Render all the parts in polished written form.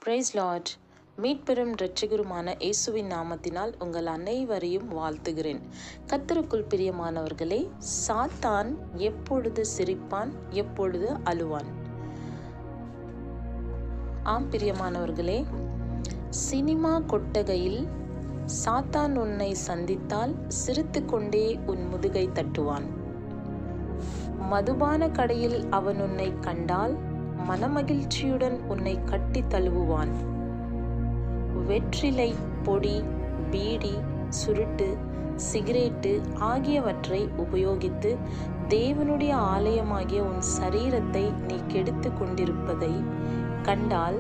Price Lord. மீட்பெரும் இரட்சகருமான இயேசுவின் நாமத்தினால் உங்கள் அனைவரையும் வாழ்த்துகிறேன். கர்த்தருக்குள் பிரியமானவர்களே, சாத்தான் எப்பொழுது சிரிப்பான், எப்பொழுது அழுவான்? ஆம் பிரியமானவர்களே, சினிமா கொட்டகையில் சாத்தான் உன்னை சந்தித்தால் சிரித்து கொண்டே உன் முதுகை தட்டுவான். மதுபான கடையில் அவன் உன்னை கண்டால் மனமகிழ்ச்சியுடன் உன்னை கட்டி தழுவுவான். வெற்றிலை, பொடி, பீடி, சுருட்டு, சிகரெட்டு ஆகியவற்றை உபயோகித்து தேவனுடைய ஆலயமாகிய உன் சரீரத்தை நீ கெடுத்து கொண்டிருப்பதை கண்டால்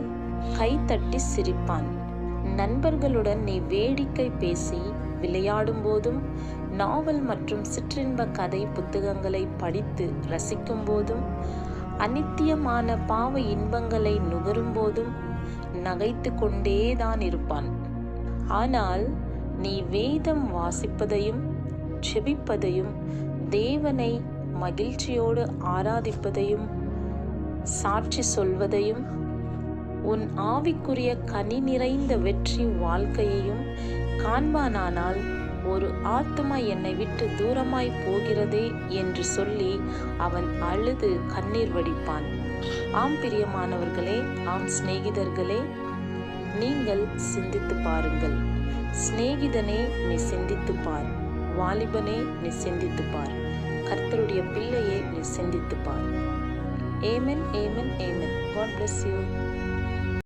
கைத்தட்டி சிரிப்பான். நண்பர்களுடன் நீ வேடிக்கை பேசி விளையாடும் போதும், நாவல் மற்றும் சிற்றின்ப கதை புத்தகங்களை படித்து ரசிக்கும் போதும், அநித்தியமான பாவ இன்பங்களை நுகரும் போதும் நகைத்து கொண்டேதான் இருப்பான். ஆனால் நீ வேதம் வாசிப்பதையும் ஜெபிப்பதையும் தேவனை மகிழ்ச்சியோடு ஆராதிப்பதையும் சாட்சி சொல்வதையும் உன் ஆவிக்குரிய கனி நிறைந்த வெற்றி வாழ்க்கையையும் காண்பானானால், ஒரு ஆத்துமா என்னை விட்டு தூரமாய் போகிறதே என்று சொல்லி அவன் அழுது கண்ணீர் வடிப்பான். ஆம் பிரியமானவர்களே, ஆம் சிநேகிதர்களே, நீங்கள் சிந்தித்து பாருங்கள். சிநேகிதனே, நீ சிந்தித்து பார். வாலிபனே, நீ சிந்தித்து பார். கர்த்தருடைய பிள்ளையே, நீ சிந்தித்து பார். ஆமென், ஆமென், ஆமென். God bless you.